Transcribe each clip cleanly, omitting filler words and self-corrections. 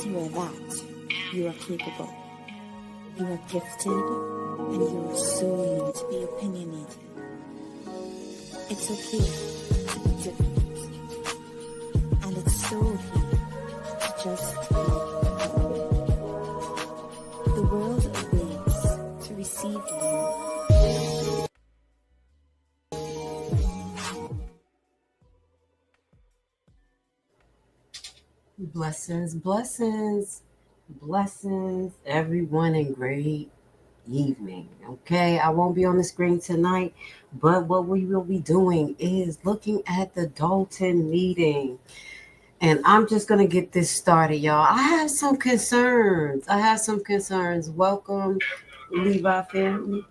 because you are that, you are capable. You are gifted, and you are soon to be opinionated. It's okay to be different, and it's so okay to just be. The world awaits to receive you. Blessings, blessings, blessings, everyone, and great evening. Okay, I won't be on the screen tonight, but what we will be doing is looking at the Dolton meeting. And I'm just going to get this started, y'all. I have some concerns. Welcome, Levi family.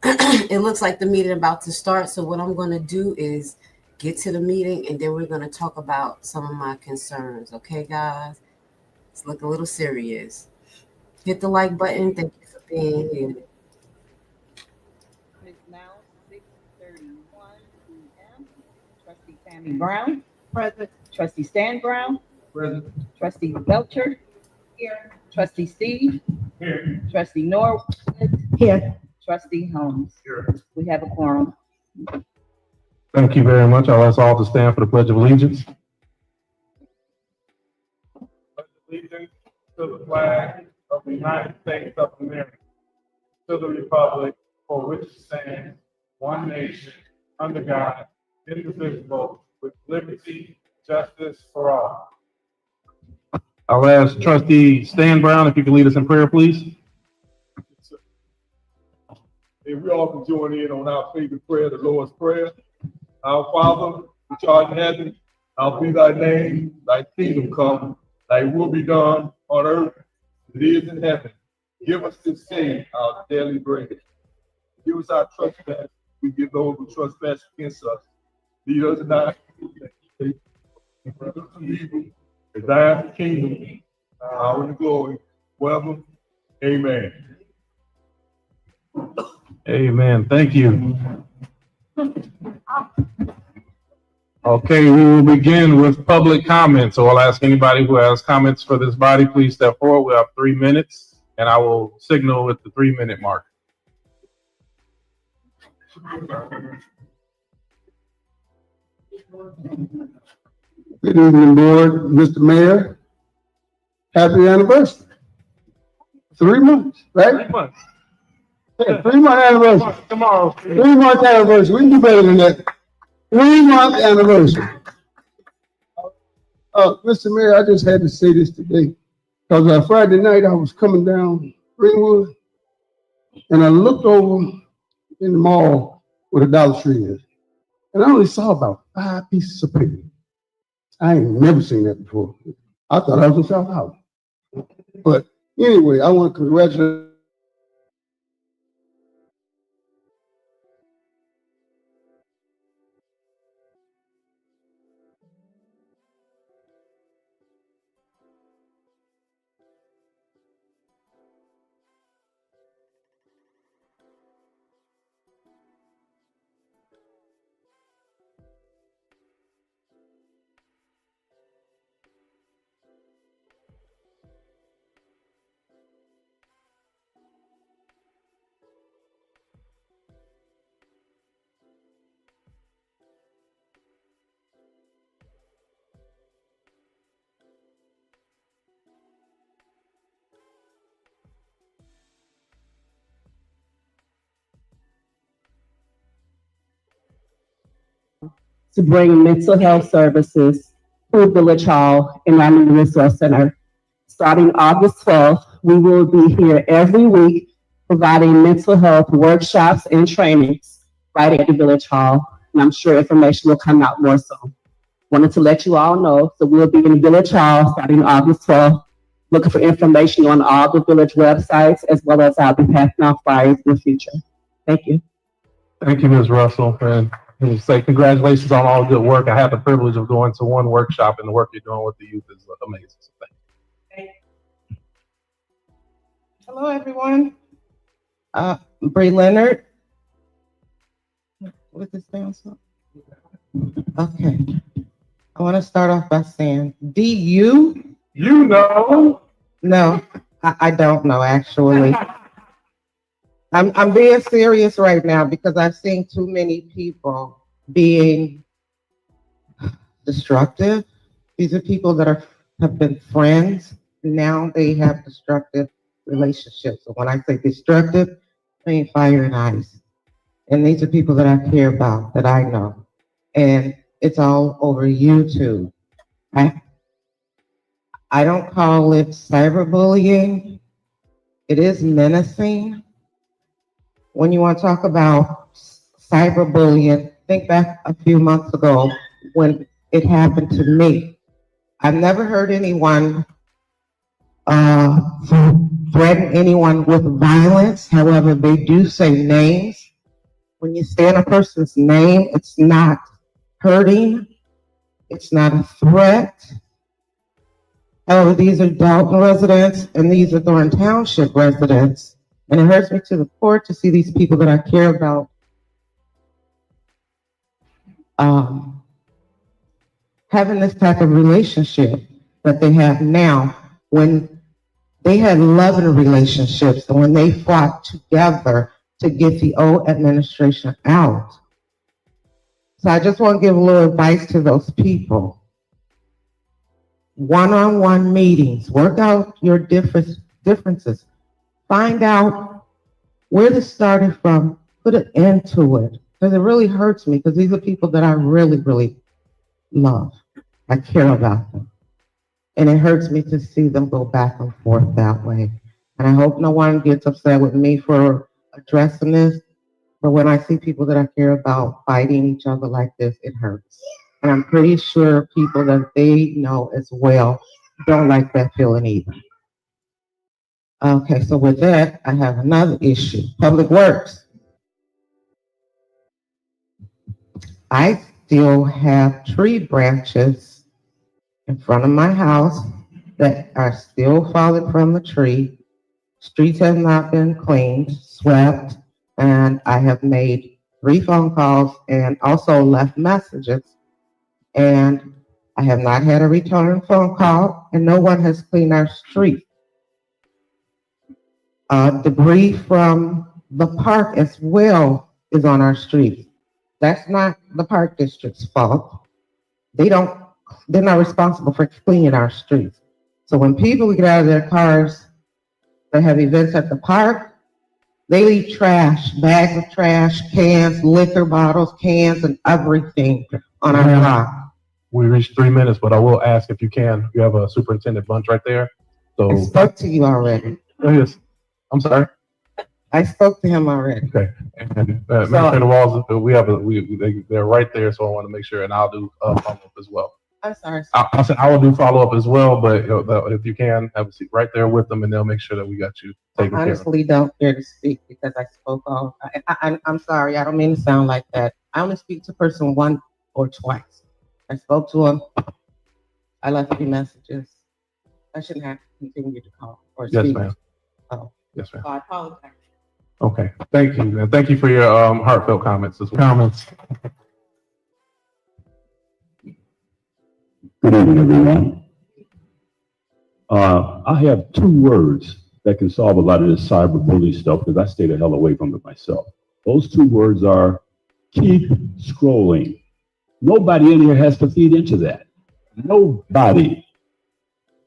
It looks like the meeting about to start. So what I'm going to do is get to the meeting, and then we're going to talk about some of my concerns. Okay, guys? It's looking a little serious. Hit the like button. Thank you for being here. It's now 6:31 p.m. Trustee Tammy Brown. Present. Trustee Stan Brown. Present. Trustee Belcher. Here. Trustee Steve. Here. Trustee Norwood. Here. Trustee Holmes. Here. We have a quorum. Thank you very much. I'll ask all to stand for the Pledge of Allegiance. Pledge allegiance to the flag of the United States of America, to the republic for which it stands, one nation, under God, indivisible, with liberty, justice for all. I'll ask Trustee Stan Brown if you can lead us in prayer, please. And we all can join in on our favorite prayer, the Lord's Prayer. Our Father, which art in heaven, hallowed be thy name, thy kingdom come, thy will be done on earth as it is in heaven. Give us this day our daily bread. Give us our trespass. We give those who trespass against us. Lead us not into evil. For thine is the kingdom, power and the glory, forever. Amen. Amen. Thank you. Okay, we will begin with public comments. So I'll ask anybody who has comments for this body, please step forward. We have 3 minutes, and I will signal at the 3-minute mark. Good evening, board. Mr. Mayor, happy anniversary. 3 months, right? 3 months. Yeah, 3-month anniversary. Tomorrow. 3-month anniversary. We can do better than that. 3-month anniversary. Mr. Mayor, I just had to say this today because Friday night I was coming down Greenwood and I looked over in the mall where the Dollar Tree is, and I only saw about 5 pieces of paper. I ain't never seen that before. I thought I was in South Holland. But anyway, I want to congratulate to bring mental health services to Village Hall and our new resource center. Starting August 12th, we will be here every week providing mental health workshops and trainings right at the Village Hall. And I'm sure information will come out more soon. Wanted to let you all know, so we'll be in Village Hall starting August 12th, looking for information on all the Village websites, as well as I'll be passing out flyers in the future. Thank you. Thank you, Ms. Russell. And say congratulations on all the good work. I had the privilege of going to one workshop, and the work you're doing with the youth is amazing. So thank you. Hello, everyone. Bree Leonard. What this stand for? Okay. I want to start off by saying DU You know. No, I don't know actually. I'm being serious right now because I've seen too many people being destructive. These are people that have been friends. Now they have destructive relationships. So when I say destructive, I mean fire and ice. And these are people that I care about, that I know. And it's all over YouTube. I don't call it cyberbullying. It is menacing. When you want to talk about cyberbullying, think back a few months ago when it happened to me. I've never heard anyone threaten anyone with violence. However, they do say names. When you say a person's name, it's not hurting. It's not a threat. However, these are Dolton residents and these are Thorn Township residents. And it hurts me to the core to see these people that I care about having this type of relationship that they have now when they had loving relationships and when they fought together to get the old administration out. So I just want to give a little advice to those people. One-on-one meetings, work out your differences. Find out where this started from, put an end to it. Because it really hurts me because these are people that I really, really love. I care about them. And it hurts me to see them go back and forth that way. And I hope no one gets upset with me for addressing this. But when I see people that I care about fighting each other like this, it hurts. And I'm pretty sure people that they know as well don't like that feeling either. Okay, so with that, I have another issue. Public Works. I still have tree branches in front of my house that are still falling from the tree. Streets have not been cleaned, swept, and I have made 3 phone calls and also left messages. And I have not had a return phone call, and no one has cleaned our street. Debris from the park as well is on our street. That's not the park district's fault. They're not responsible for cleaning our streets. So when people get out of their cars that have events at the park, they leave trash, bags of trash, cans, liquor bottles, cans, and everything on our block. We reached 3 minutes, but I will ask if you can. You have a Superintendent Bunch right there. So I spoke to you already. Oh, yes. I'm sorry. I spoke to him already. Okay. And Administrator Walls, they're right there, so I want to make sure, and I'll do follow-up as well. I'm sorry. I will do follow-up as well, but if you can, have a seat right there with them, and they'll make sure that we got you taken care of. I honestly don't care to speak because I spoke all. I'm sorry. I don't mean to sound like that. I only speak to a person once or twice. I spoke to him. I left 3 messages. I shouldn't have to continue to call or speak. Yes, ma'am. Oh. Yes, ma'am. So I apologize. Okay. Thank you. And thank you for your heartfelt comments as well. Good evening, everyone. I have 2 words that can solve a lot of this cyberbullying stuff because I stay the hell away from it myself. Those 2 words are keep scrolling. Nobody in here has to feed into that. Nobody.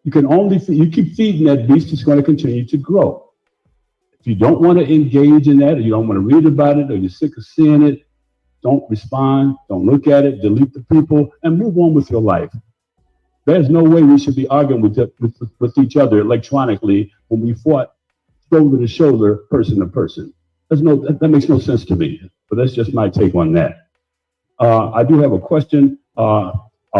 You can only you keep feeding that beast, it's going to continue to grow. If you don't want to engage in that, or you don't want to read about it, or you're sick of seeing it, don't respond, don't look at it, delete the people, and move on with your life. There's no way we should be arguing with each other electronically when we fought shoulder to shoulder, person to person. That makes no sense to me, but that's just my take on that. I do have a question. Are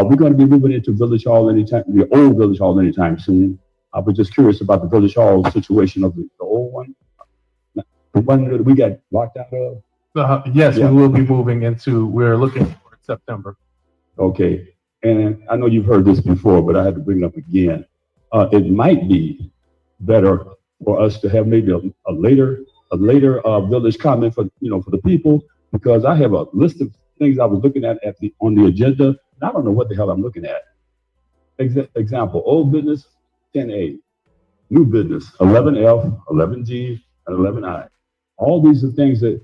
we going to be moving into Village Hall anytime, the old Village Hall anytime soon? I was just curious about the Village Hall situation of the old one. The one that we got locked out of? Yes, yeah. We will be moving into, we're looking for September. Okay. And I know you've heard this before, but I had to bring it up again. It might be better for us to have maybe a later village comment for the people, because I have a list of things I was looking at on the agenda, and I don't know what the hell I'm looking at. Example, old business, 10A. New business, 11F, 11G, and 11I. All these are things that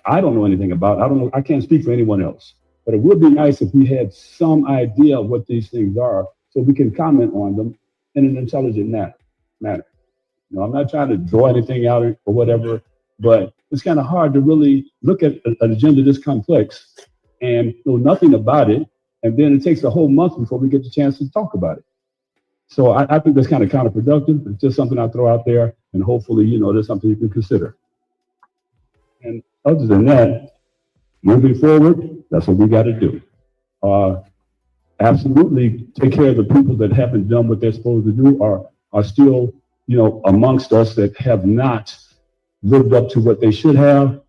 I don't know anything about. I can't speak for anyone else. But it would be nice if we had some idea of what these things are so we can comment on them in an intelligent manner. You know, I'm not trying to draw anything out or whatever, but it's kind of hard to really look at an agenda this complex and know nothing about it. And then it takes a whole month before we get the chance to talk about it. So I think that's kind of counterproductive. It's just something I throw out there, and hopefully, you know, there's something you can consider. And other than that, moving forward, that's what we got to do. Absolutely take care of the people that haven't done what they're supposed to do, are still, you know, amongst us that have not lived up to what they should have.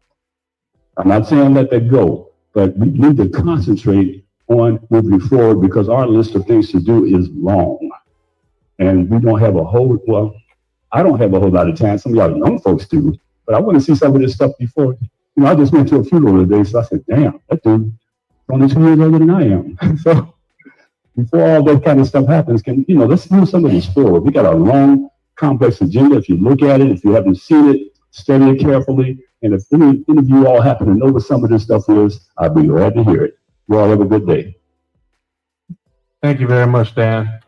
I'm not saying let that go, but we need to concentrate on moving forward because our list of things to do is long. And we don't have I don't have a whole lot of time. Some of y'all young folks do, but I want to see some of this stuff before. You know, I just went to a funeral today, so I said, damn, that dude only 2 years older than I am. So before all that kind of stuff happens, let's move some of this forward. We got a long, complex agenda. If you look at it, if you haven't seen it, study it carefully. And if any of you all happen to know what some of this stuff is, I'd be glad to hear it. You all have a good day. Thank you very much, Dan.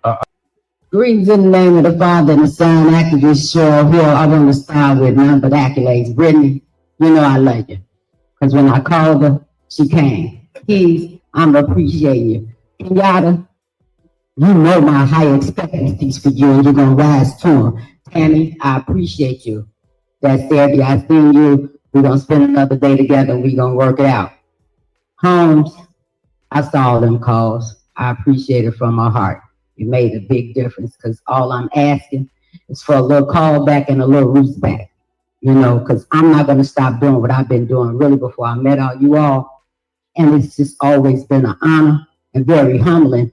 Greetings in the name of the Father and the Son, activist Cheryl Hill. I want to start with none but accolades. Brittany, you know I love you. Because when I called her, she came. Keys, I'm appreciating you. Kenyatta, you know my high expectancies for you and you're going to rise to them. Tammy, I appreciate you. That's Debbie, I seen you. We're going to spend another day together and we're going to work it out. Holmes, I saw them calls. I appreciate it from my heart. It made a big difference because all I'm asking is for a little call back and a little reach back, you know, because I'm not going to stop doing what I've been doing really before I met all you all. And it's just always been an honor and very humbling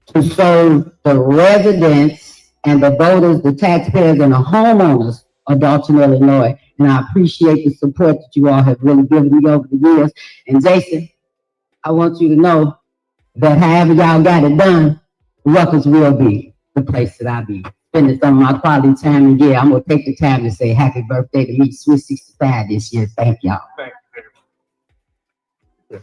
to serve the residents and the voters, the taxpayers and the homeowners of Dolton, Illinois. And I appreciate the support that you all have really given me over the years. And Jason, I want you to know that however y'all got it done, Ruckus will be the place that I'll be spending some of my quality time. And yeah, I'm going to take the time to say happy birthday to me, Sweet 65 this year. Thank y'all. Thank you.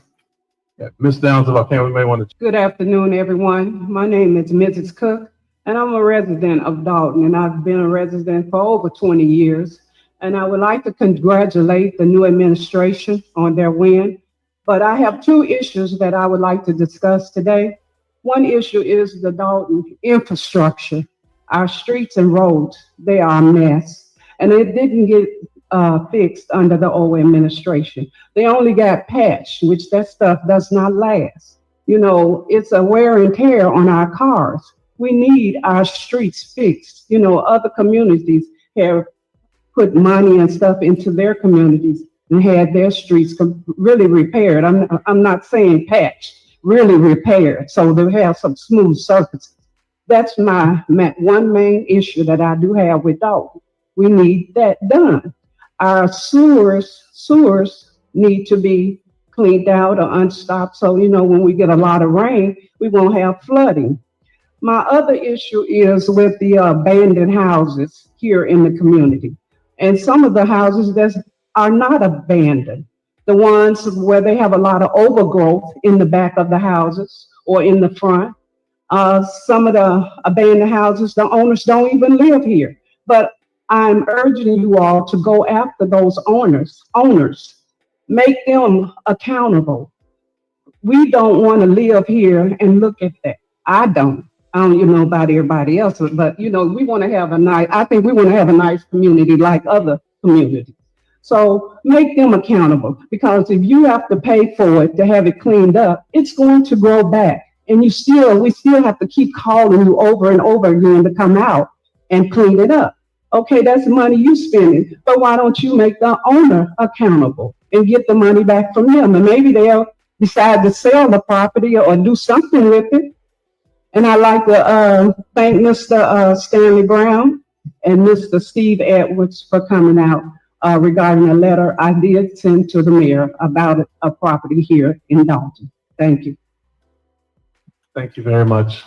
Yeah. Ms. Downs, if I can, we may want to. Good afternoon, everyone. My name is Mrs. Cook, and I'm a resident of Dolton, and I've been a resident for over 20 years. And I would like to congratulate the new administration on their win. But I have two issues that I would like to discuss today. One issue is the Dolton infrastructure. Our streets and roads, they are a mess. And it didn't get fixed under the old administration. They only got patched, which that stuff does not last. You know, it's a wear and tear on our cars. We need our streets fixed. You know, other communities have put money and stuff into their communities and had their streets really repaired. I'm not saying patched. Really repaired, so they have some smooth surfaces. That's my one main issue that I do have with Dolton. We need that done. Our sewers need to be cleaned out or unstopped, so you know when we get a lot of rain, we won't have flooding. My other issue is with the abandoned houses here in the community, and some of the houses that are not abandoned. The ones where they have a lot of overgrowth in the back of the houses or in the front. Some of the abandoned houses, the owners don't even live here. But I'm urging you all to go after those owners, make them accountable. We don't want to live here and look at that. I don't know about everybody else, but you know, we want to have I think we want to have a nice community like other communities. So make them accountable, because if you have to pay for it to have it cleaned up, it's going to grow back. And we still have to keep calling you over and over again to come out and clean it up. Okay, that's money you spending, but why don't you make the owner accountable and get the money back from them? And maybe they'll decide to sell the property or do something with it. And I'd like to thank Mr. Stanley Brown and Mr. Steve Edwards for coming out regarding a letter I did send to the mayor about a property here in Dolton. Thank you. Thank you very much.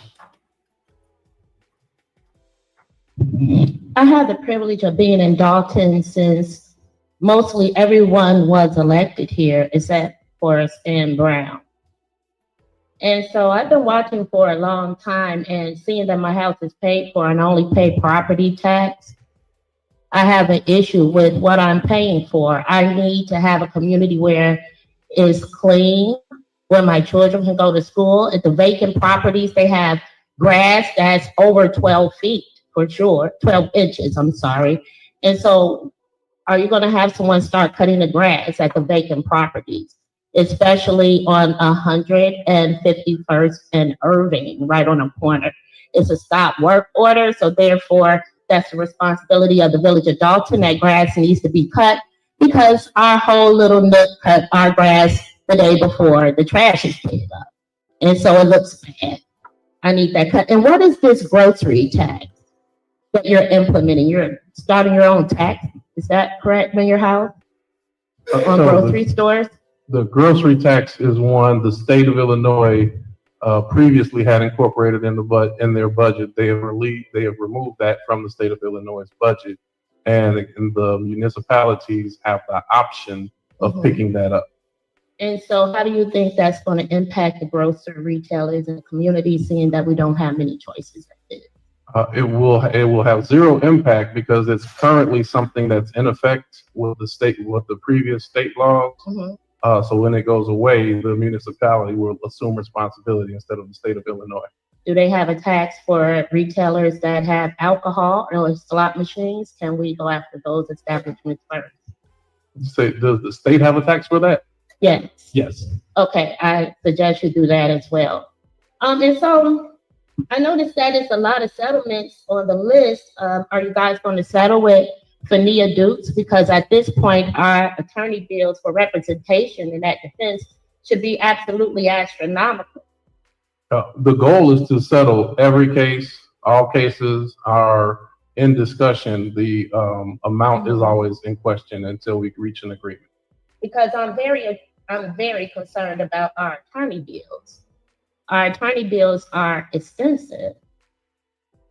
I had the privilege of being in Dolton since mostly everyone was elected here except for Stan Brown. And so I've been watching for a long time and seeing that my house is paid for and I only pay property tax. I have an issue with what I'm paying for. I need to have a community where it's clean, where my children can go to school. At the vacant properties, they have grass that's over 12 feet for sure, 12 inches, I'm sorry. And so are you gonna have someone start cutting the grass at the vacant properties, especially on 151st and Irving, right on the corner? It's a stop work order, so therefore that's the responsibility of the village of Dolton. That grass needs to be cut because our whole little nook cut our grass the day before the trash is picked up. And so it looks bad. I need that cut. And what is this grocery tax that you're implementing? You're starting your own tax. Is that correct in your house? On grocery stores? The grocery tax is one the state of Illinois previously had incorporated in their budget. They have removed that from the state of Illinois' budget, and the municipalities have the option of picking that up. And so how do you think that's going to impact the grocery retailers in the community, seeing that we don't have many choices like this? It will have zero impact because it's currently something that's in effect with the previous state laws. So when it goes away, the municipality will assume responsibility instead of the state of Illinois. Do they have a tax for retailers that have alcohol or slot machines? Can we go after those establishments first? Does the state have a tax for that? Yes. Yes. Okay, I suggest you do that as well. And so I noticed that it's a lot of settlements on the list. Are you guys going to settle with Fania Dukes? Because at this point, our attorney bills for representation in that defense should be absolutely astronomical. The goal is to settle every case. All cases are in discussion. The amount is always in question until we reach an agreement. Because I'm very concerned about our attorney bills. Our attorney bills are extensive.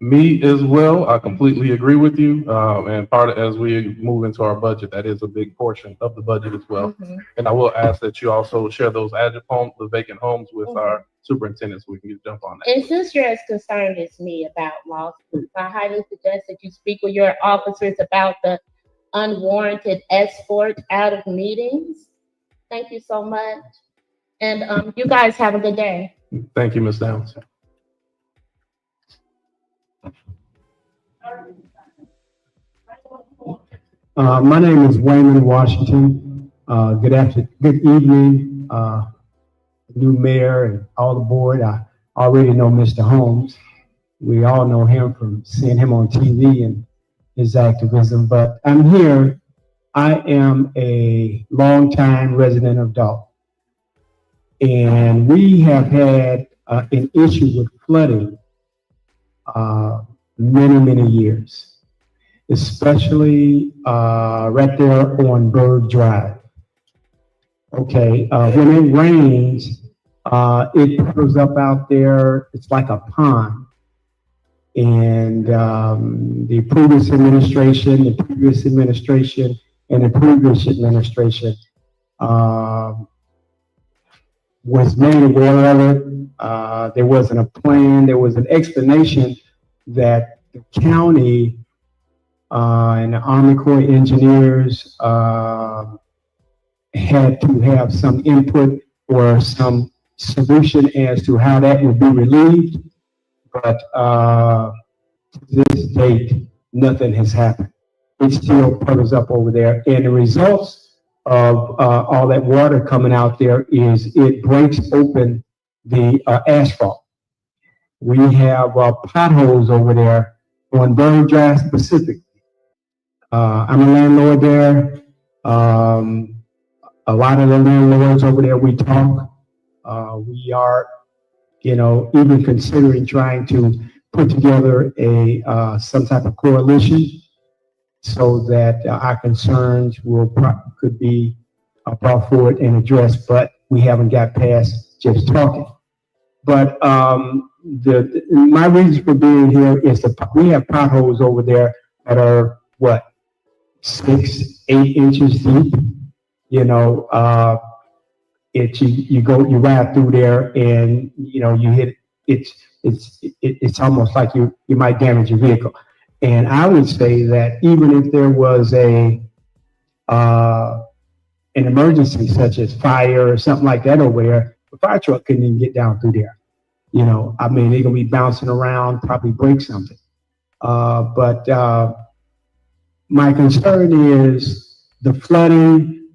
Me as well. I completely agree with you. And as we move into our budget, that is a big portion of the budget as well. And I will ask that you also share those adjunct homes, the vacant homes, with our superintendents so we can jump on that. And since you're as concerned as me about lawsuits, I highly suggest that you speak with your officers about the unwarranted escort out of meetings. Thank you so much. And you guys have a good day. Thank you, Ms. Downs. My name is Wayman Washington. Good evening, new mayor and all the board. I already know Mr. Holmes. We all know him from seeing him on TV and his activism, but I'm here. I am a longtime resident of Dolton, and we have had an issue with flooding many years, especially right there on Bird Drive. Okay, when it rains, it puddles up out there. It's like a pond. And the previous administration, and the previous administration was made aware of it. There wasn't a plan. There was an explanation that the county and the Army Corps of Engineers had to have some input or some solution as to how that would be relieved. But to this date, nothing has happened. It still puddles up over there. And the results of all that water coming out there is it breaks open the asphalt. We have potholes over there on Bird Drive specifically. I'm a landlord there. A lot of the landlords over there, we talk. We are, even considering trying to put together some type of coalition so that our concerns could be brought forward and addressed, but we haven't got past just talking. But my reason for being here is we have potholes over there that are what, 6, 8 inches deep. You know, you ride through there and you hit it's almost like you might damage your vehicle. And I would say that even if there was an emergency such as fire or something like that over there, the fire truck couldn't even get down through there. I mean, they're gonna be bouncing around, probably break something. But my concern is the flooding.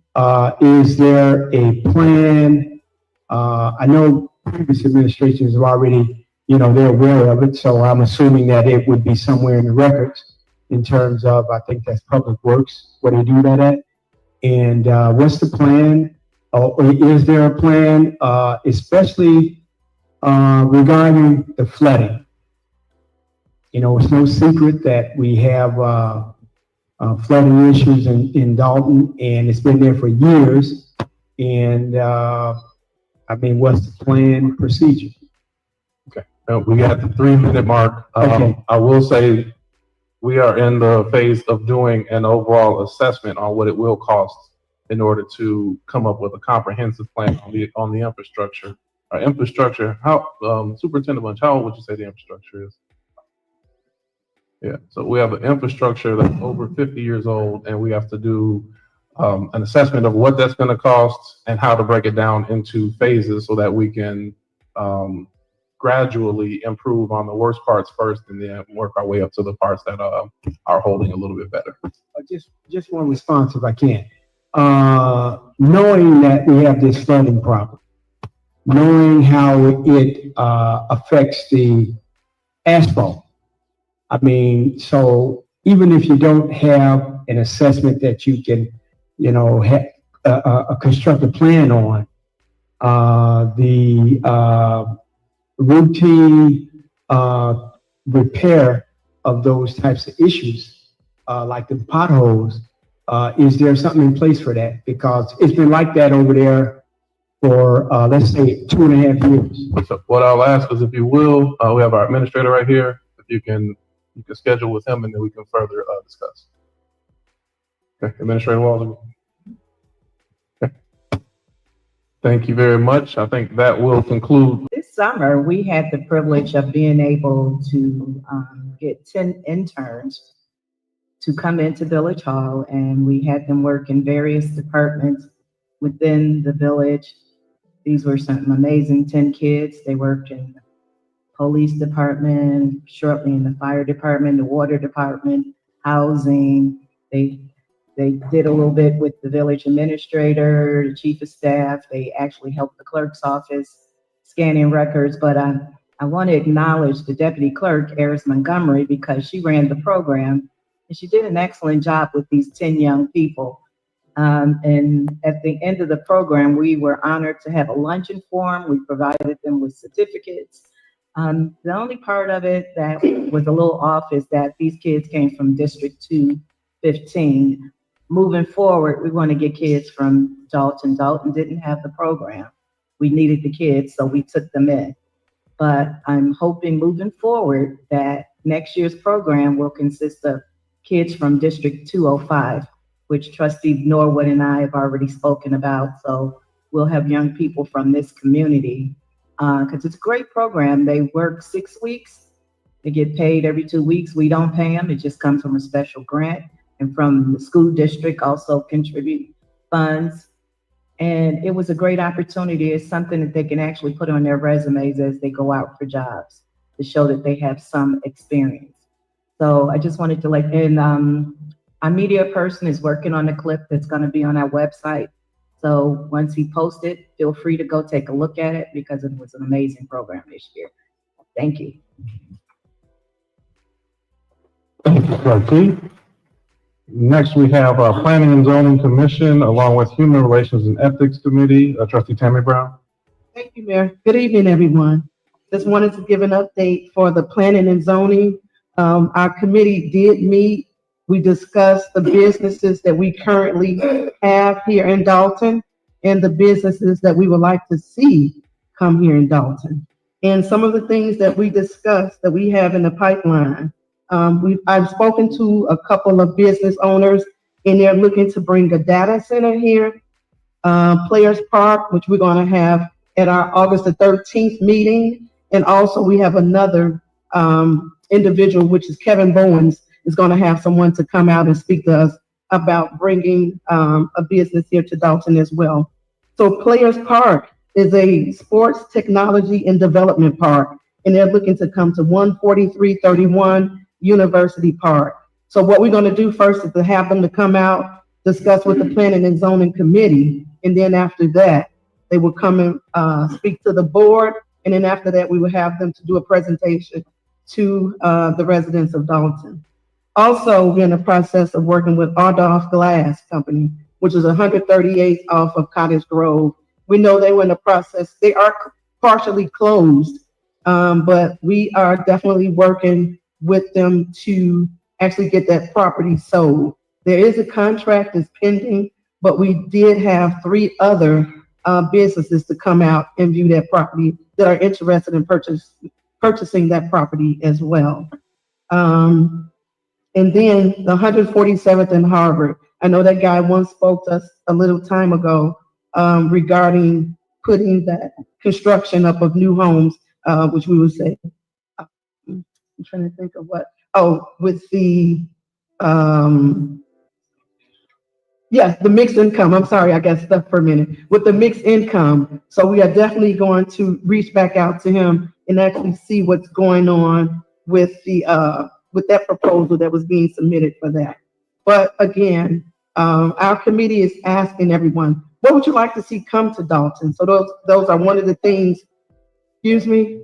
Is there a plan? I know previous administrations have already, they're aware of it, so I'm assuming that it would be somewhere in the records in terms of, I think that's Public Works, where they do that at. And what's the plan? Or is there a plan, especially regarding the flooding? It's no secret that we have flooding issues in Dolton, and it's been there for years. And I mean, what's the plan procedure? Okay, we got the 3-minute mark. Okay. I will say we are in the phase of doing an overall assessment on what it will cost in order to come up with a comprehensive plan on the infrastructure. Our infrastructure, Superintendent Bunch, how old would you say the infrastructure is? Yeah, so we have an infrastructure that's over 50 years old, and we have to do an assessment of what that's going to cost and how to break it down into phases so that we can gradually improve on the worst parts first and then work our way up to the parts that are holding a little bit better. Just one response if I can. Knowing that we have this flooding problem, knowing how it affects the asphalt. I mean, so even if you don't have an assessment that you can, have a constructive plan on, the routine repair of those types of issues, like the potholes, is there something in place for that? Because it's been like that over there for, let's say, 2.5 years. So what I'll ask is, if you will, we have our administrator right here. If you can schedule with him, and then we can further discuss. Okay, Administrator Walden. Okay. Thank you very much. I think that will conclude. This summer, we had the privilege of being able to get 10 interns to come into Village Hall, and we had them work in various departments within the village. These were some amazing 10 kids. They worked in the police department, shortly in the fire department, the water department, housing. They did a little bit with the village administrator, the chief of staff. They actually helped the clerk's office scanning records. But I want to acknowledge the deputy clerk, Eris Montgomery, because she ran the program and she did an excellent job with these 10 young people. And at the end of the program, we were honored to have a luncheon for them. We provided them with certificates. The only part of it that was a little off is that these kids came from District 215. Moving forward, we want to get kids from Dolton. Dolton didn't have the program. We needed the kids, so we took them in. But I'm hoping moving forward that next year's program will consist of kids from District 205, which Trustee Norwood and I have already spoken about. So we'll have young people from this community, because it's a great program. They work 6 weeks. They get paid every 2 weeks. We don't pay them. It just comes from a special grant, and from the school district also contribute funds. And it was a great opportunity. It's something that they can actually put on their resumes as they go out for jobs to show that they have some experience. So I just wanted to our media person is working on a clip that's going to be on our website. So once he posts it, feel free to go take a look at it, because it was an amazing program this year. Thank you. Thank you, Trustee. Next, we have our Planning and Zoning Commission, along with Human Relations and Ethics Committee, Trustee Tammy Brown. Thank you, Mayor. Good evening, everyone. Just wanted to give an update for the planning and zoning. Our committee did meet. We discussed the businesses that we currently have here in Dolton and the businesses that we would like to see come here in Dolton. And some of the things that we discussed that we have in the pipeline, I've spoken to a couple of business owners, and they're looking to bring a data center here, Players Park, which we're going to have at our August the 13th meeting. And also we have another individual, which is Kevin Bowens, is going to have someone to come out and speak to us about bringing a business here to Dolton as well. So Players Park is a sports technology and development park, and they're looking to come to 14331 University Park. So what we're going to do first is to have them to come out, discuss with the Planning and Zoning Committee, and then after that, they will come and speak to the board, and then after that, we will have them to do a presentation to the residents of Dolton. Also, we're in the process of working with Ardolph Glass Company, which is 138th off of Cottage Grove. We know they were in the process. They are partially closed, but we are definitely working with them to actually get that property sold. There is a contract that's pending, but we did have 3 other businesses to come out and view that property that are interested in purchasing that property as well. And then the 147th and Harvard. I know that guy once spoke to us a little time ago regarding putting that construction up of new homes, which we would say, I'm trying to think of what, with the, the mixed income. I'm sorry, I got stuck for a minute. With the mixed income. So we are definitely going to reach back out to him and actually see what's going on with the, with that proposal that was being submitted for that. But again, our committee is asking everyone, what would you like to see come to Dolton? So those are one of the things, excuse me?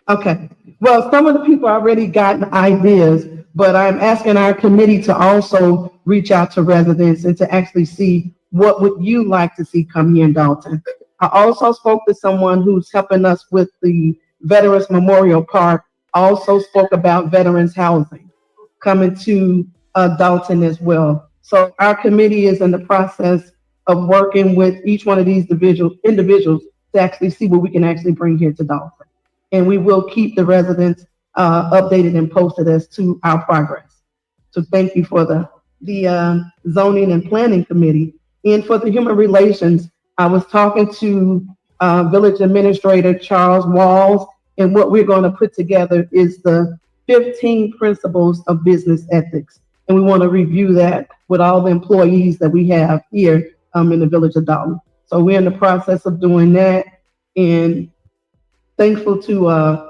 Okay, well, some of the people already gotten ideas, but I'm asking our committee to also reach out to residents and to actually see what would you like to see come here in Dolton. I also spoke to someone who's helping us with the Veterans Memorial Park, also spoke about veterans housing coming to Dolton as well. So our committee is in the process of working with each one of these individuals to actually see what we can actually bring here to Dolton. And we will keep the residents updated and posted as to our progress. So thank you for the Zoning and Planning Committee. And for the Human Relations, I was talking to Village Administrator Charles Walls, and what we're going to put together is the 15 principles of business ethics. And we want to review that with all the employees that we have here in the Village of Dolton. So we're in the process of doing that, and thankful to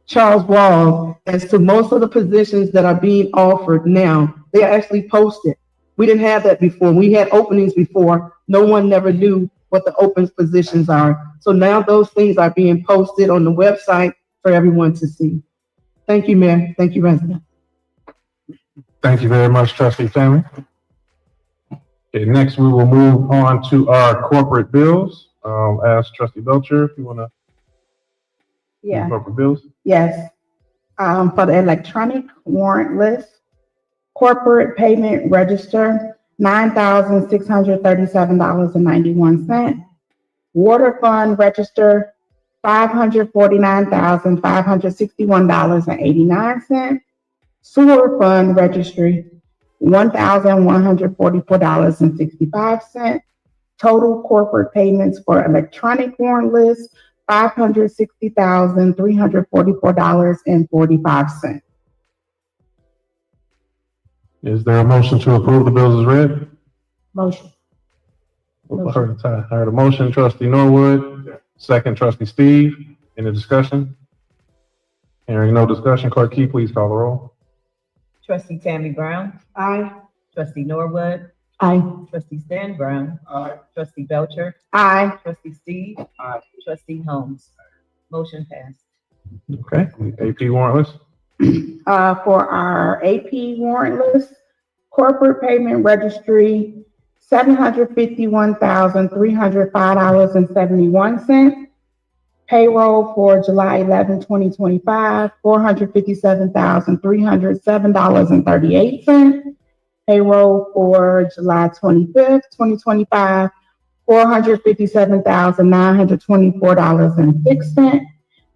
Charles Wall as to most of the positions that are being offered now, they are actually posted. We didn't have that before. We had openings before. No one never knew what the open positions are. So now those things are being posted on the website for everyone to see. Thank you, Mayor. Thank you, residents. Thank you very much, Trustee Tammy. Okay, next we will move on to our corporate bills. Ask Trustee Belcher if you want to. Yeah. Corporate bills. Yes. For the electronic warrant list, corporate payment register, $9,637.91. Water fund register, $549,561.89. Sewer fund registry, $1,144.65. Total corporate payments for electronic warrant list, $560,344.45. Is there a motion to approve the bills as read? Motion. I heard a motion, Trustee Norwood. Second, Trustee Steve. Any discussion? Hearing no discussion, Clerk Key, please call the roll. Trustee Tammy Brown. Aye. Trustee Norwood. Aye. Trustee Stan Brown. Aye. Trustee Belcher. Aye. Trustee Steve. Aye. Trustee Holmes. Motion passed. Okay, AP warrant list. For our AP warrant list, corporate payment registry, $751,305.71. Payroll for July 11, 2025, $457,307.38. Payroll for July 25th, 2025, $457,924.06.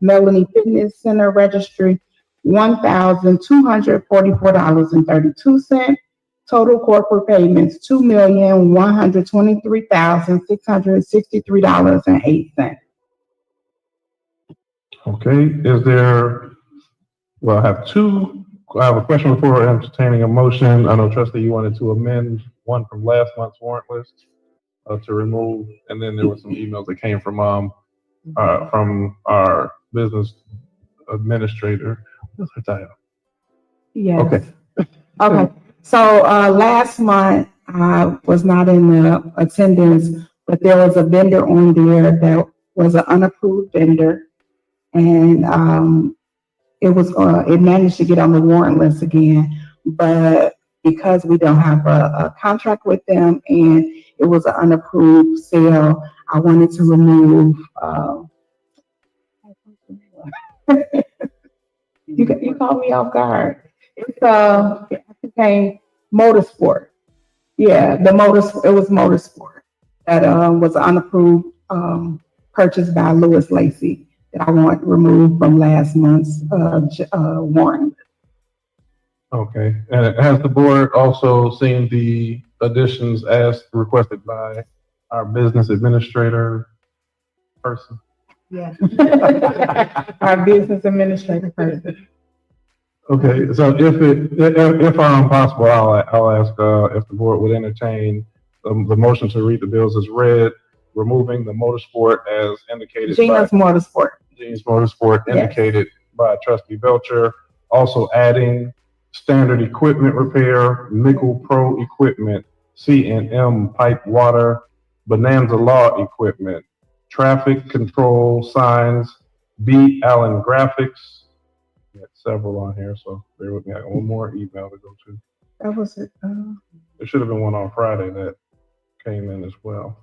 Melanie Fitness Center Registry, $1,244.32. Total corporate payments, $2,123,663.08. Okay, I have a question before entertaining a motion. I know trustee, you wanted to amend one from last month's warrant list to remove, and then there were some emails that came from our business administrator. What's her title? Yes. Okay. Okay, so, last month, I was not in the attendance, but there was a vendor on there that was an unapproved vendor. And, it managed to get on the warrant list again, but because we don't have a contract with them and it was an unapproved sale, I wanted to remove, you caught me off guard. It's, it became Motorsport. Yeah, it was Motorsport that, was unapproved, purchased by Lewis Lacy that I want removed from last month's, warrant. Okay, and has the board also seen the additions as requested by our business administrator person? Yeah. Our business administrator person. Okay, so if possible, I'll ask if the board would entertain the motion to read the bills as read, removing the motorsport as indicated Gina's Motorsport. Gene's Motorsport indicated by trustee Belcher, also adding standard equipment repair, Nickel Pro equipment, C&M pipe water, Bonanza Law equipment, traffic control signs, B. Allen Graphics. We had several on here, so bear with me. I got one more email to go to. That was it. There should have been one on Friday that came in as well.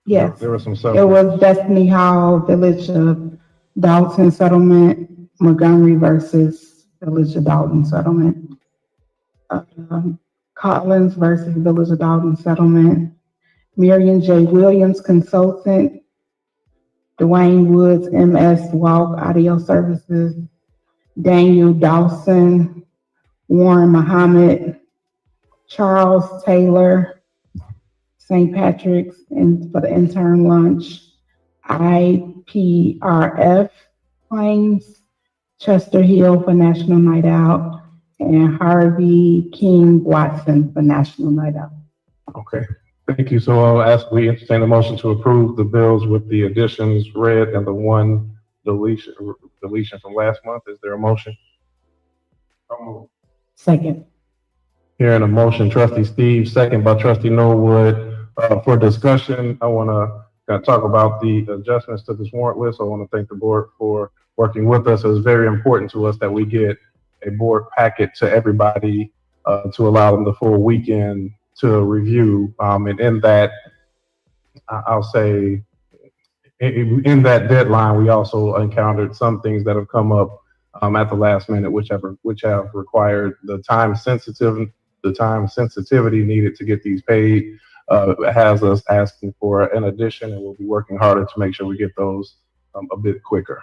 Yes. There were some It several. was Destiny Hall, Village of Dolton Settlement, Montgomery versus Village of Dolton Settlement. Collins versus Village of Dolton Settlement. Marion J. Williams Consultant. Dwayne Woods, MS Walk Audio Services. Daniel Dawson. Warren Muhammad. Charles Taylor. St. Patrick's and for the intern lunch. IPRF claims. Chester Hill for National Night Out. And Harvey King Watson for National Night Out. Okay, thank you. So I'll ask we entertain a motion to approve the bills with the additions read and the one deletion from last month. Is there a motion? Second. Hearing a motion, trustee Steve, second by trustee Norwood. For discussion, I want to talk about the adjustments to this warrant list. I want to thank the board for working with us. It was very important to us that we get a board packet to everybody to allow them the full weekend to review. And in that, I'll say, in that deadline, we also encountered some things that have come up at the last minute, which have required the time sensitivity needed to get these paid. Has us asking for an addition, and we'll be working harder to make sure we get those a bit quicker.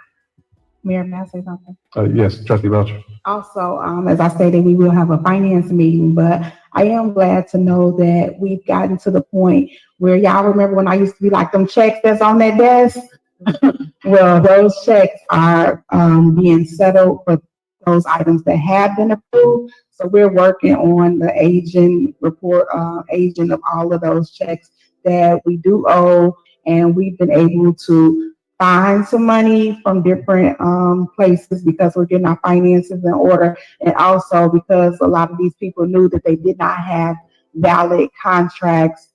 Mayor, may I say something? Yes, trustee Belcher. Also, as I stated, we will have a finance meeting, but I am glad to know that we've gotten to the point where y'all remember when I used to be like them checks that's on that desk? Well, those checks are being settled for those items that have been approved. So we're working on the agent report, agent of all of those checks that we do owe, and we've been able to find some money from different places because we're getting our finances in order, and also because a lot of these people knew that they did not have valid contracts,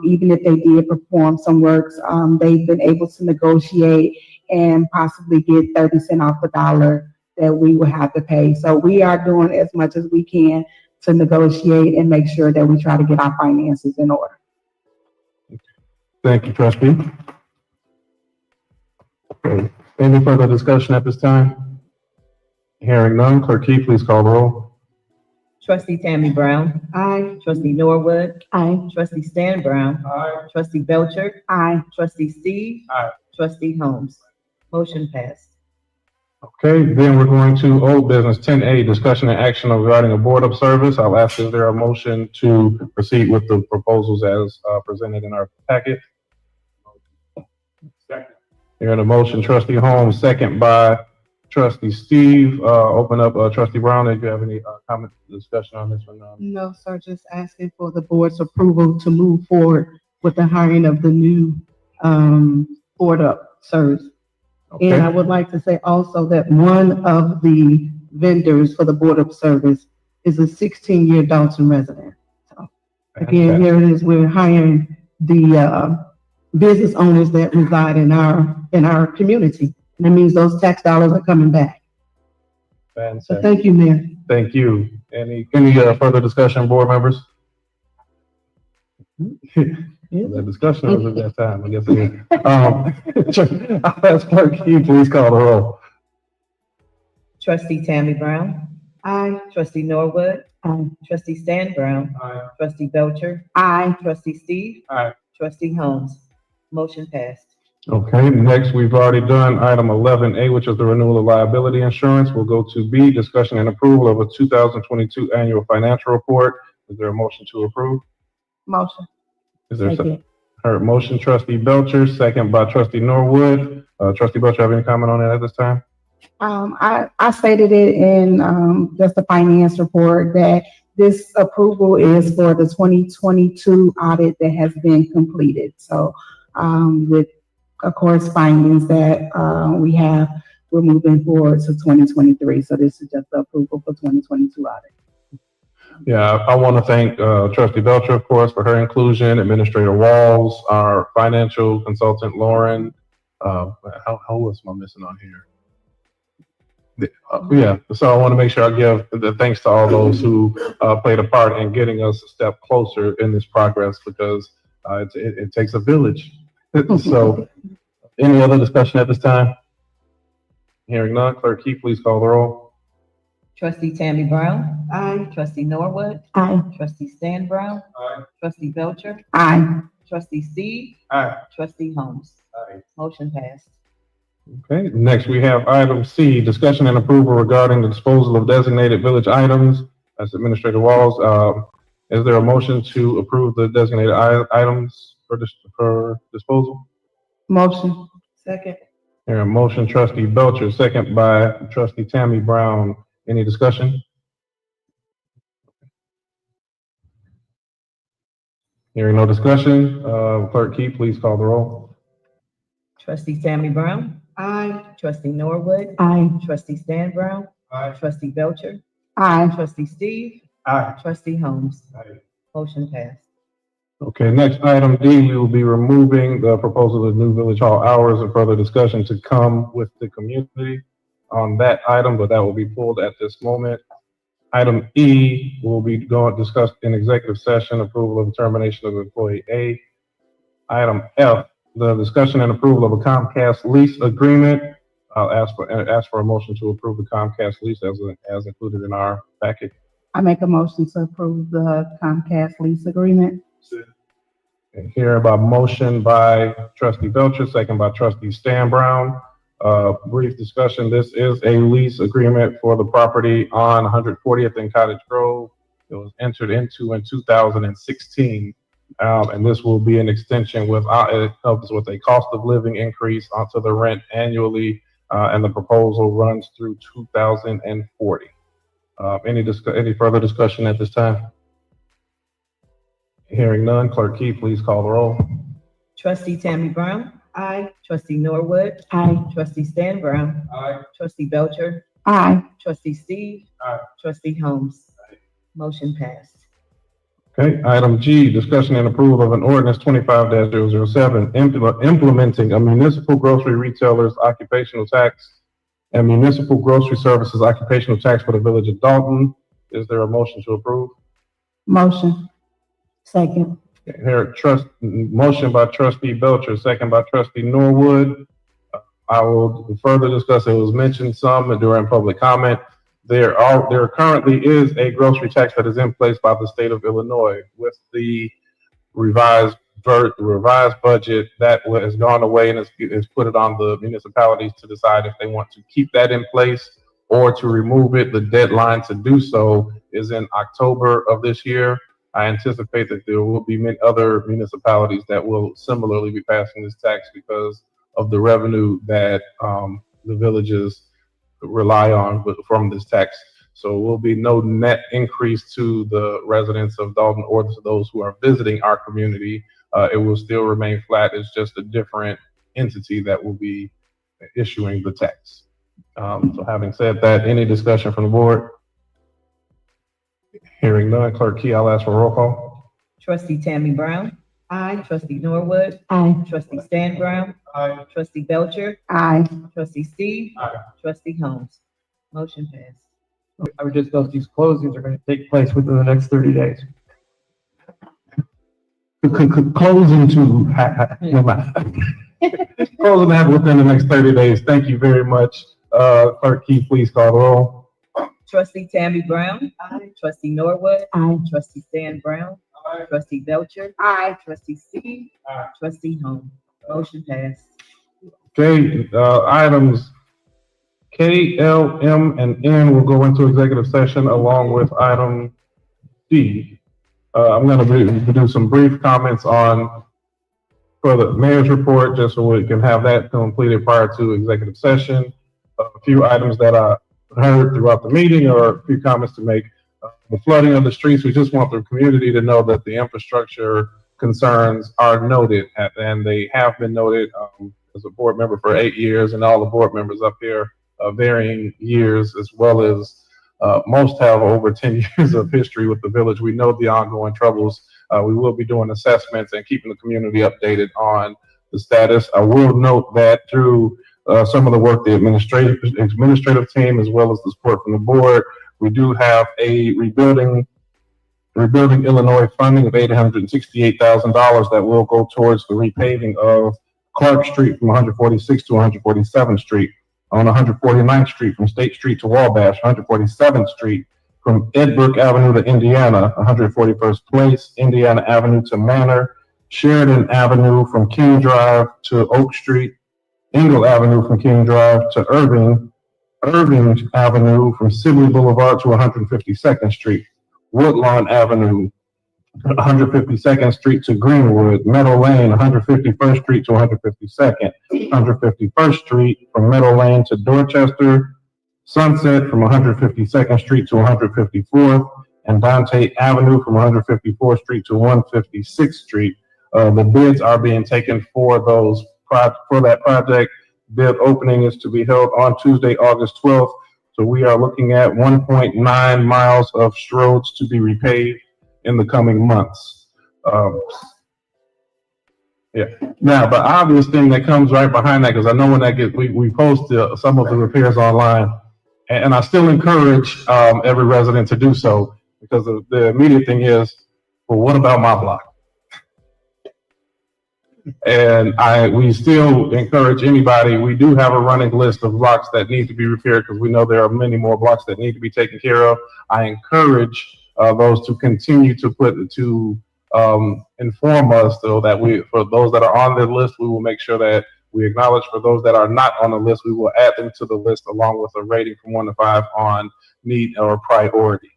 even if they did perform some works. They've been able to negotiate and possibly get 30 cents off the dollar that we will have to pay. So we are doing as much as we can to negotiate and make sure that we try to get our finances in order. Thank you, trustee. Okay. Any further discussion at this time? Hearing none, clerk Key, please call the roll. Trustee Tammy Brown. Aye. Trustee Norwood. Aye. Trustee Stan Brown. Aye. Trustee Belcher. Aye. Trustee Steve. Aye. Trustee Holmes. Motion passed. Okay, then we're going to old business 10A, discussion and action regarding a board of service. I'll ask if there a motion to proceed with the proposals as presented in our packet. Second. Hearing a motion, Trustee Holmes, second by Trustee Steve. Open up, Trustee Brown, if you have any comment, discussion on this one? No, sir, just asking for the board's approval to move forward with the hiring of the new, board of service. Okay. And I would like to say also that one of the vendors for the board of service is a 16-year Dolton resident. So again, here it is, we're hiring the, business owners that reside in our community. And that means those tax dollars are coming back. So Fantastic. thank you, Mayor. Thank you. Any further discussion, board members? The discussion was at that time, I guess it is. I'll ask Clerk, can you please call the roll? Trustee Tammy Brown. Aye. Trustee Norwood. Aye. Trustee Stan Brown. Aye. Trustee Belcher. Aye. Trustee Steve. Aye. Trustee Holmes. Motion passed. Okay, next, we've already done item 11A, which is the renewal of liability insurance. We'll go to B, discussion and approval of a 2022 annual financial report. Is there a motion to approve? Motion. Is there a Second. second? Heard motion, Trustee Belcher, second by Trustee Norwood. Trustee Belcher, have any comment on that at this time? I stated it in, just the finance report that this approval is for the 2022 audit that has been completed. So, with, of course, findings that, we're moving forward to 2023. So this is just the approval for 2022 audit. Yeah, I want to thank Trustee Belcher, of course, for her inclusion, Administrator Walls, our financial consultant, Lauren. How else am I missing on here? Yeah, so I want to make sure I give the thanks to all those who played a part in getting us a step closer in this progress, because it takes a village. So, any other discussion at this time? Hearing none, Clerk Key, please call the roll. Trustee Tammy Brown. Aye. Trustee Norwood. Aye. Trustee Stan Brown. Aye. Trustee Belcher. Aye. Trustee Steve. Aye. Trustee Holmes. Aye. Motion passed. Okay, next we have item C, discussion and approval regarding the disposal of designated village items. That's Administrator Walls. Is there a motion to approve the designated items for disposal? Motion. Second. Here, a motion, Trustee Belcher, second by Trustee Tammy Brown. Any discussion? Hearing no discussion, Clerk Key, please call the roll. Trustee Tammy Brown. Aye. Trustee Norwood. Aye. Trustee Stan Brown. Aye. Trustee Belcher. Aye. Trustee Steve. Aye. Trustee Holmes. Aye. Motion passed. Okay, next item D, we will be removing the proposal of new village hall hours and further discussion to come with the community on that item, but that will be pulled at this moment. Item E will be discussed in executive session, approval of termination of employee A. Item F, the discussion and approval of a Comcast lease agreement. I'll ask for a motion to approve the Comcast lease as included in our packet. I make a motion to approve the Comcast lease agreement. And here about motion by Trustee Belcher, second by Trustee Stan Brown. Brief discussion. This is a lease agreement for the property on 140th and Cottage Grove. It was entered into in 2016. And this will be an extension it helps with a cost of living increase onto the rent annually. And the proposal runs through 2040. Any further discussion at this time? Hearing none, Clerk Key, please call the roll. Trustee Tammy Brown. Aye. Trustee Norwood. Aye. Trustee Stan Brown. Aye. Trustee Belcher. Aye. Trustee Steve. Aye. Trustee Holmes. Motion passed. Okay, item G, discussion and approval of an ordinance 25-007, implementing a municipal grocery retailers occupational tax and municipal grocery services occupational tax for the village of Dolton. Is there a motion to approve? Motion. Second. Here, motion by Trustee Belcher, second by Trustee Norwood. I will further discuss, it was mentioned some during public comment. There currently is a grocery tax that is in place by the state of Illinois. With the revised budget, that has gone away and is put it on the municipalities to decide if they want to keep that in place or to remove it. The deadline to do so is in October of this year. I anticipate that there will be many other municipalities that will similarly be passing this tax because of the revenue that the villages rely on from this tax. So will be no net increase to the residents of Dolton or to those who are visiting our community. It will still remain flat. It's just a different entity that will be issuing the tax. So having said that, any discussion from the board? Hearing none, Clerk Key, I'll ask for a roll call. Trustee Tammy Brown. Aye. Trustee Norwood. Aye. Trustee Stan Brown. Aye. Trustee Belcher. Aye. Trustee Steve. Aye. Trustee Holmes. Motion passed. I would just note these closings are going to take place within the next 30 days. Closing to never mind. Closing to happen within the next 30 days. Thank you very much. Clerk Key, please call the roll. Trustee Tammy Brown. Aye. Trustee Norwood. Aye. Trustee Stan Brown. Aye. Trustee Belcher. Aye. Trustee Steve. Aye. Trustee Holmes. Motion passed. Okay, items K, L, M, and N will go into executive session along with item D. I'm going to do some brief comments for the mayor's report, just so we can have that completed prior to executive session. A few items that I heard throughout the meeting, or a few comments to make. The flooding of the streets, we just want the community to know that the infrastructure concerns are noted, and they have been noted. As a board member for 8 years, and all the board members up here varying years, as well as most have over 10 years of history with the village. We know the ongoing troubles. We will be doing assessments and keeping the community updated on the status. I will note that through some of the work the administrative team, as well as the support from the board, we do have a Rebuilding Illinois funding of $868,000 that will go towards the repaving of Clark Street from 146th to 147th Street, on 149th Street from State Street to Wabash, 147th Street from Edbrook Avenue to Indiana, 141st Place, Indiana Avenue to Manor, Sheridan Avenue from King Drive to Oak Street, Engle Avenue from King Drive to Irving Avenue from Sibley Boulevard to 152nd Street, Woodlawn Avenue, 152nd Street to Greenwood, Meadow Lane, 151st Street to 152nd, 151st Street from Meadow Lane to Dorchester, Sunset from 152nd Street to 154th, and Dante Avenue from 154th Street to 156th Street. The bids are being taken for that project. Bid opening is to be held on Tuesday, August 12th. So we are looking at 1.9 miles of roads to be repaved in the coming months. Now, the obvious thing that comes right behind that, because I know when we post some of the repairs online, and I still encourage every resident to do so, because the immediate thing is, well, what about my block? And we still encourage anybody. We do have a running list of blocks that need to be repaired, because we know there are many more blocks that need to be taken care of. I encourage those to continue to inform us, so that for those that are on the list, we will make sure that we acknowledge. For those that are not on the list, we will add them to the list along with a rating from 1 to 5 on need or priority.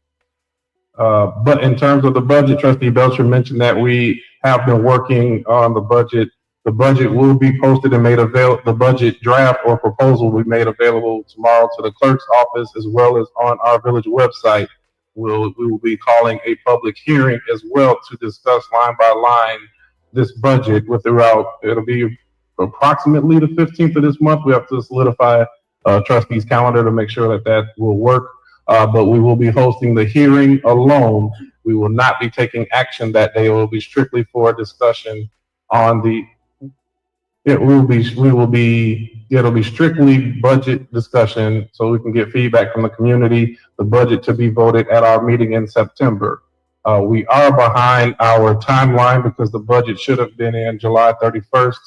But in terms of the budget, Trustee Belcher mentioned that we have been working on the budget. The budget will be posted and made available. The budget draft or proposal will be made available tomorrow to the clerk's office, as well as on our village website. We will be calling a public hearing as well to discuss line by line this budget it'll be approximately the 15th of this month. We have to solidify trustee's calendar to make sure that will work. But we will be hosting the hearing alone. We will not be taking action that day. It will be strictly for discussion on it'll be strictly budget discussion, so we can get feedback from the community, the budget to be voted at our meeting in September. We are behind our timeline because the budget should have been in July 31st.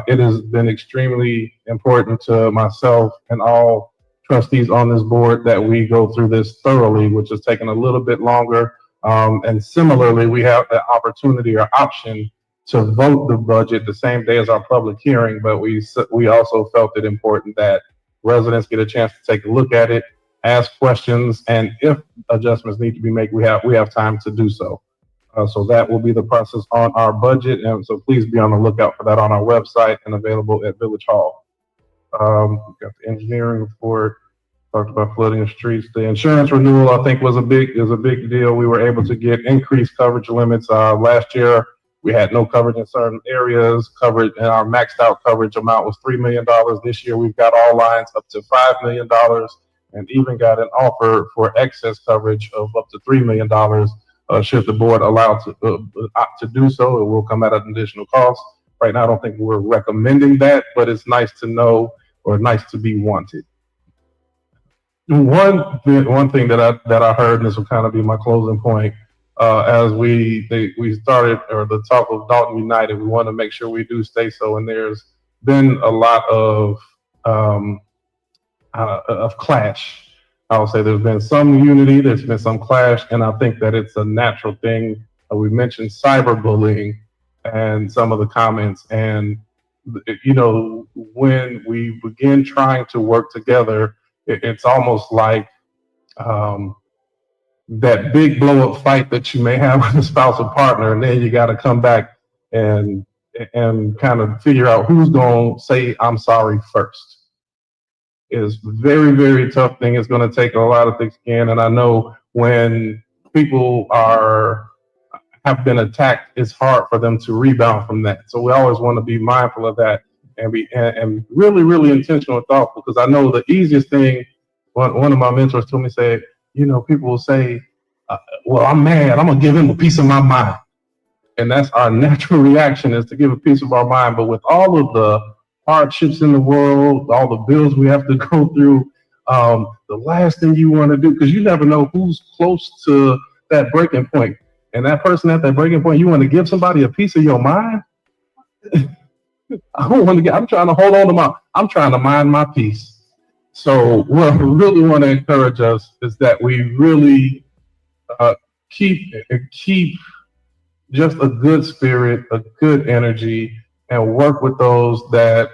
It has been extremely important to myself and all trustees on this board that we go through this thoroughly, which is taking a little bit longer. And similarly, we have the opportunity or option to vote the budget the same day as our public hearing, but we also felt it important that residents get a chance to take a look at it, ask questions, and if adjustments need to be made, we have time to do so. So that will be the process on our budget, and so please be on the lookout for that on our website and available at Village Hall. We've got the engineering report, talked about flooding of streets. The insurance renewal, I think, was a big deal. We were able to get increased coverage limits. Last year, we had no coverage in certain areas. Coverage, and our maxed out coverage amount was $3 million. This year, we've got all lines up to $5 million, and even got an offer for excess coverage of up to $3 million. Should the board allow to opt to do so, it will come at an additional cost. Right now, I don't think we're recommending that, but it's nice to know or nice to be wanted. One thing that I heard, and this will kind of be my closing point, as we started, or the talk of Dolton United, we want to make sure we do stay so. And there's been a lot of clash. I would say there's been some unity, there's been some clash, and I think that it's a natural thing. We mentioned cyberbullying and some of the comments, and you know, when we begin trying to work together, it's almost like that big blow up fight that you may have with a spousal partner, and then you got to come back and kind of figure out who's going to say I'm sorry first. Is very, very tough thing. It's going to take a lot of thick skin, and I know when people have been attacked, it's hard for them to rebound from that. So we always want to be mindful of that and be and really, really intentional and thoughtful, because I know the easiest thing. One of my mentors told me, said, you know, people will say, well, I'm mad, I'm gonna give him a piece of my mind. And that's our natural reaction, is to give a piece of our mind. But with all of the hardships in the world, all the bills we have to go through, the last thing you want to do, because you never know who's close to that breaking point. And that person at that breaking point, you want to give somebody a piece of your mind? I don't want to get, I'm trying to hold on to I'm trying to mind my peace. So what I really want to encourage us is that we really keep just a good spirit, a good energy, and work with those that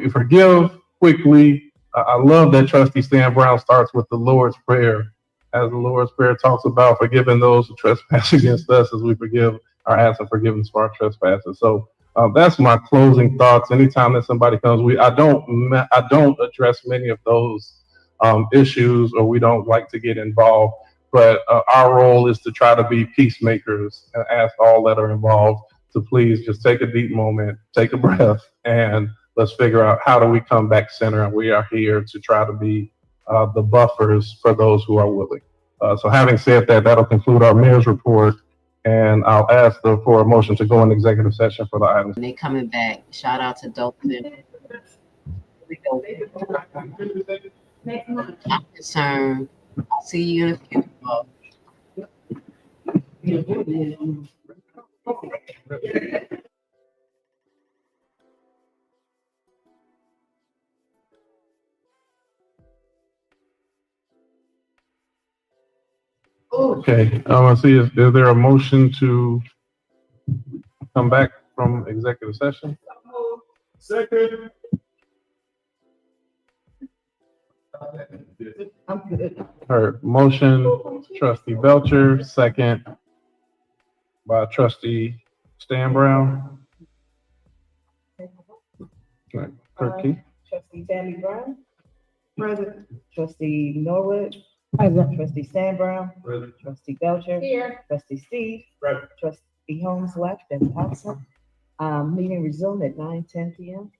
forgive quickly. I love that Trustee Stan Brown starts with the Lord's Prayer, as the Lord's Prayer talks about forgiving those who trespass against us as we forgive or ask for forgiveness for our trespasses. So that's my closing thoughts. Anytime that somebody comes, I don't address many of those issues, or we don't like to get involved. But our role is to try to be peacemakers and ask all that are involved to please just take a deep moment, take a breath, and let's figure out how do we come back center. And we are here to try to be the buffers for those who are willing. So having said that, that'll conclude our mayor's report. And I'll ask for a motion to go in executive session for the items. And they coming back. Shout out to Dolton. I'm concerned. I'll see you in a few. Okay, I want to see is there a motion to come back from executive session? Second. I'm good. Heard motion, Trustee Belcher, second by Trustee Stan Brown. Right. Clerk Key. Trustee Tammy Brown. Present. Trustee Norwood. Present. Trustee Stan Brown. Present. Trustee Belcher. Here. Trustee Steve. Present. Trustee Holmes left and absent. Meeting resumed at 9:10 p.m.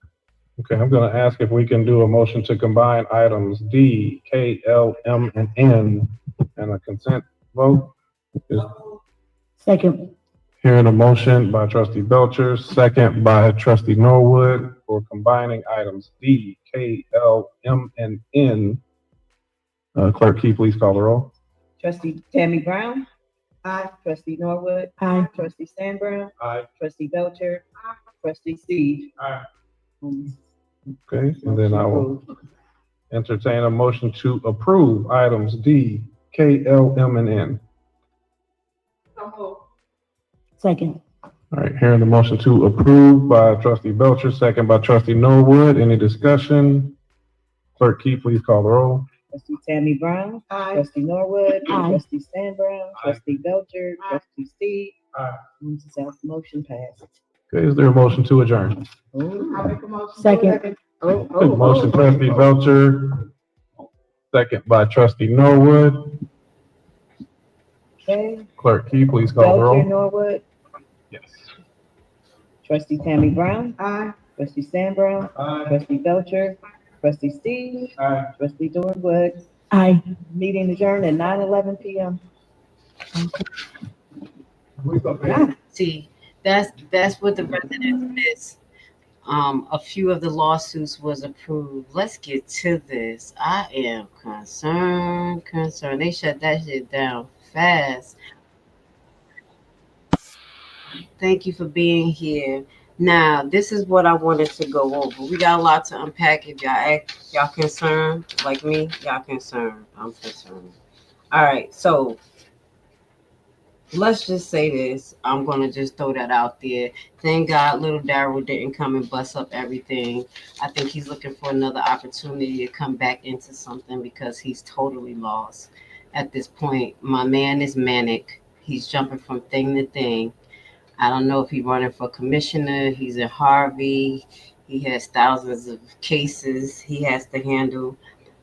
Okay, I'm going to ask if we can do a motion to combine items D, K, L, M, and N and a consent vote. Second. Hearing a motion by Trustee Belcher, second by Trustee Norwood for combining items D, K, L, M, and N. Clerk Key, please call the roll. Trustee Tammy Brown. Aye. Trustee Norwood. Aye. Trustee Stan Brown. Aye. Trustee Belcher. Trustee Steve. Aye. Okay, and then I will Entertain a motion to approve items D, K, L, M, and N. Second. All right, hearing the motion to approve by trustee Belcher, second by trustee Norwood. Any discussion? Clerk Key, please call the roll. Trustee Tammy Brown. Aye. Trustee Norwood. Aye. Trustee Stan Brown. Trustee Belcher. Trustee Steve. Aye. Motion passed. Okay, is there a motion to adjourn? Second. Motion trustee Belcher, second by trustee Norwood. Okay. Clerk Key, please call the Belcher, roll. Norwood. Yes. Trustee Tammy Brown. Aye. Trustee Stan Brown. Aye. Trustee Belcher. Trustee Steve. Aye. Trustee Norwood. Aye. Meeting adjourned at 9:11 p.m. See, that's what the residents miss. A few of the lawsuits was approved. Let's get to this. I am concerned. They shut that shit down fast. Thank you for being here. Now, this is what I wanted to go over. We got a lot to unpack. If y'all concerned, like me, y'all concerned. I'm concerned. All right, so let's just say this. I'm gonna just throw that out there. Thank God little Daryl didn't come and bust up everything. I think he's looking for another opportunity to come back into something because he's totally lost at this point. My man is manic. He's jumping from thing to thing. I don't know if he's running for commissioner. He's in Harvey. He has thousands of cases he has to handle.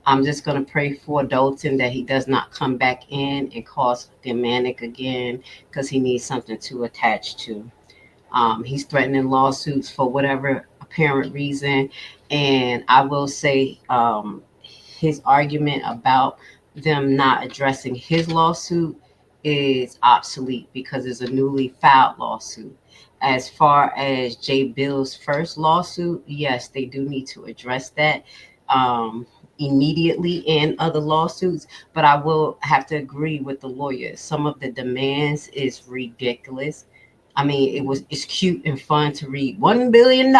I'm just going to pray for Dolton that he does not come back in and cause the manic again because he needs something to attach to. He's threatening lawsuits for whatever apparent reason. And I will say his argument about them not addressing his lawsuit is obsolete because it's a newly filed lawsuit. As far as Jay Bill's first lawsuit, yes, they do need to address that immediately in other lawsuits, but I will have to agree with the lawyers. Some of the demands is ridiculous. I mean, it's cute and fun to read $1 billion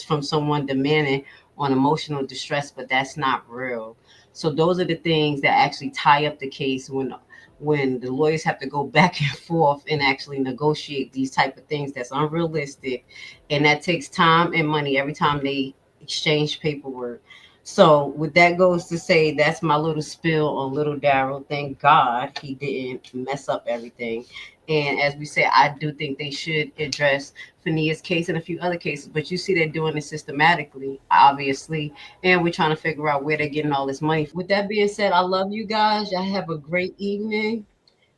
from someone demanding on emotional distress, but that's not real. So those are the things that actually tie up the case when the lawyers have to go back and forth and actually negotiate these type of things that's unrealistic. And that takes time and money every time they exchange paperwork. So with that goes to say, that's my little spill on little Daryl. Thank God he didn't mess up everything. And as we say, I do think they should address Fania's case and a few other cases, but you see they're doing it systematically, obviously, and we're trying to figure out where they're getting all this money. With that being said, I love you guys. Y'all have a great evening.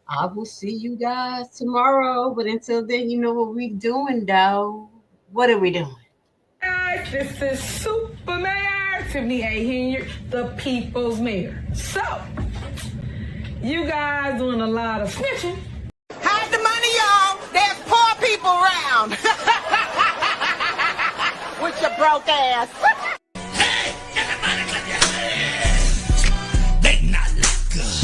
I will see you guys tomorrow, but until then, you know what we doing, though. What are we doing? Guys, this is Super Mayor Tiffany A. Henry, the People's Mayor. So, you guys doing a lot of snitching. Hide the money, y'all. There's poor people around. With your broke ass. Hey, everybody clap your hands. They not like us.